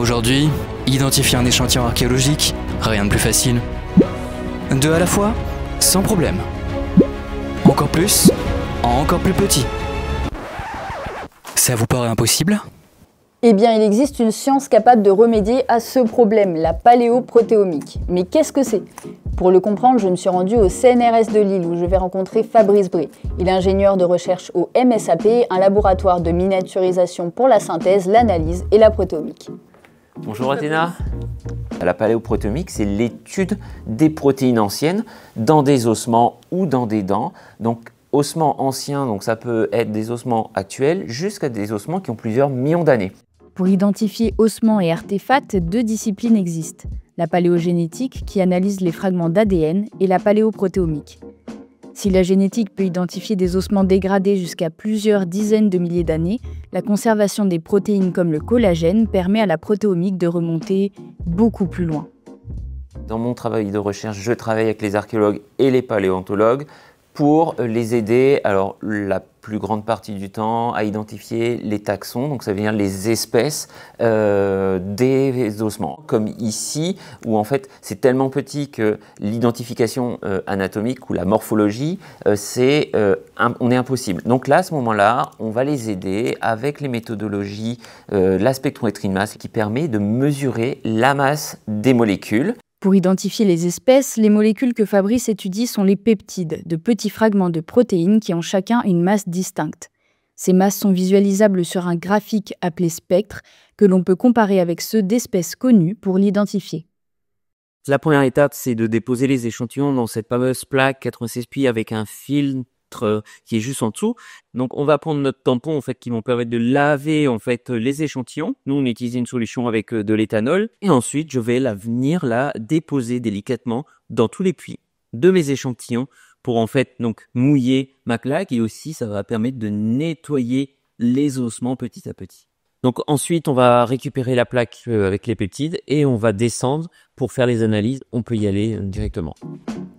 Aujourd'hui, identifier un échantillon archéologique, rien de plus facile. 2 à la fois, sans problème. Encore plus, encore plus petit. Ça vous paraît impossible ? Eh bien, il existe une science capable de remédier à ce problème, la paléoprotéomique. Mais qu'est-ce que c'est ? Pour le comprendre, je me suis rendue au CNRS de Lille où je vais rencontrer Fabrice Bré. Il est ingénieur de recherche au MSAP, un laboratoire de miniaturisation pour la synthèse, l'analyse et la protéomique. Bonjour Athéna. La paléoprotéomique, c'est l'étude des protéines anciennes dans des ossements ou dans des dents. Donc, ossements anciens, donc ça peut être des ossements actuels jusqu'à des ossements qui ont plusieurs millions d'années. Pour identifier ossements et artefacts, 2 disciplines existent. La paléogénétique, qui analyse les fragments d'ADN, et la paléoprotéomique. Si la génétique peut identifier des ossements dégradés jusqu'à plusieurs dizaines de milliers d'années, la conservation des protéines comme le collagène permet à la protéomique de remonter beaucoup plus loin. Dans mon travail de recherche, je travaille avec les archéologues et les paléontologues pour les aider, alors la plus grande partie du temps, à identifier les taxons, donc ça veut dire les espèces des ossements. Comme ici, où en fait c'est tellement petit que l'identification anatomique ou la morphologie, on est impossible. Donc là, à ce moment-là, on va les aider avec les méthodologies, la spectrométrie de masse qui permet de mesurer la masse des molécules. Pour identifier les espèces, les molécules que Fabrice étudie sont les peptides, de petits fragments de protéines qui ont chacun une masse distincte. Ces masses sont visualisables sur un graphique appelé spectre, que l'on peut comparer avec ceux d'espèces connues pour l'identifier. La première étape, c'est de déposer les échantillons dans cette fameuse plaque 96 pi avec un filtre qui est juste en dessous. Donc on va prendre notre tampon en fait qui vont permettre de laver en fait les échantillons. Nous on utilise une solution avec de l'éthanol et ensuite je vais venir la déposer délicatement dans tous les puits de mes échantillons pour en fait donc mouiller ma plaque et aussi ça va permettre de nettoyer les ossements petit à petit. Donc ensuite on va récupérer la plaque avec les peptides et on va descendre pour faire les analyses. On peut y aller directement.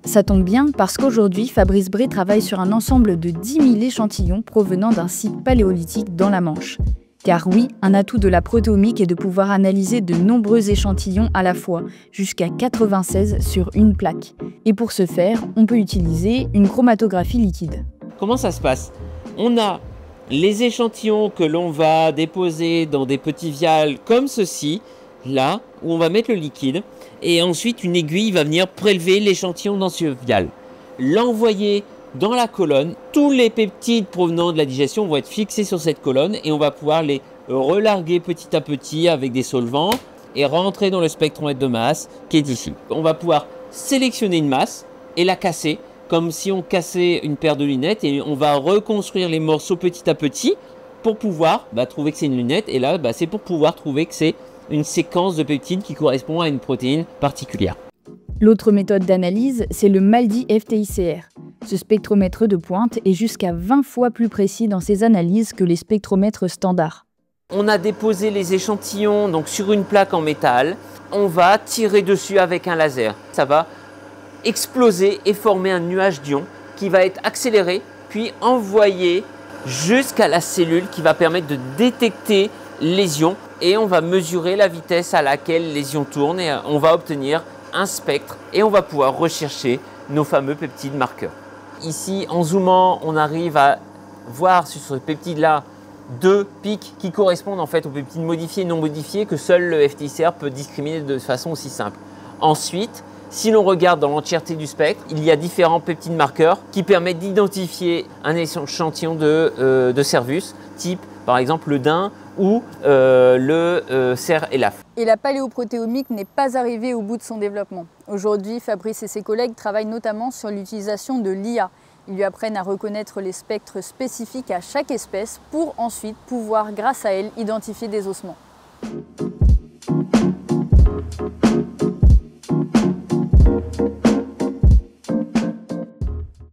Ça tombe bien parce qu'aujourd'hui, Fabrice Bré travaille sur un ensemble de 10 000 échantillons provenant d'un site paléolithique dans la Manche. Car oui, un atout de la protéomique est de pouvoir analyser de nombreux échantillons à la fois, jusqu'à 96 sur une plaque. Et pour ce faire, on peut utiliser une chromatographie liquide. Comment ça se passe ? On a les échantillons que l'on va déposer dans des petits vials comme ceci, là, où on va mettre le liquide. Et ensuite, une aiguille va venir prélever l'échantillon dans ce vial. L'envoyer dans la colonne. Tous les peptides provenant de la digestion vont être fixés sur cette colonne et on va pouvoir les relarguer petit à petit avec des solvants et rentrer dans le spectromètre de masse qui est ici. On va pouvoir sélectionner une masse et la casser comme si on cassait une paire de lunettes et on va reconstruire les morceaux petit à petit pour pouvoir trouver que c'est une lunette et là c'est pour pouvoir trouver que c'est une séquence de peptides qui correspond à une protéine particulière. L'autre méthode d'analyse, c'est le MALDI FTICR. Ce spectromètre de pointe est jusqu'à 20 fois plus précis dans ses analyses que les spectromètres standards. On a déposé les échantillons donc, sur une plaque en métal. On va tirer dessus avec un laser. Ça va exploser et former un nuage d'ions qui va être accéléré puis envoyé jusqu'à la cellule qui va permettre de détecter les ions. Et on va mesurer la vitesse à laquelle les ions tournent et on va obtenir un spectre et on va pouvoir rechercher nos fameux peptides marqueurs. Ici, en zoomant, on arrive à voir sur ce peptide-là 2 pics qui correspondent en fait aux peptides modifiés et non modifiés que seul le FTICR peut discriminer de façon aussi simple. Ensuite, si l'on regarde dans l'entièreté du spectre, il y a différents peptides marqueurs qui permettent d'identifier un échantillon de Cervus, type par exemple le daim ou le cerf élaphe. Et la paléoprotéomique n'est pas arrivée au bout de son développement. Aujourd'hui, Fabrice et ses collègues travaillent notamment sur l'utilisation de l'IA. Ils lui apprennent à reconnaître les spectres spécifiques à chaque espèce pour ensuite pouvoir, grâce à elle, identifier des ossements.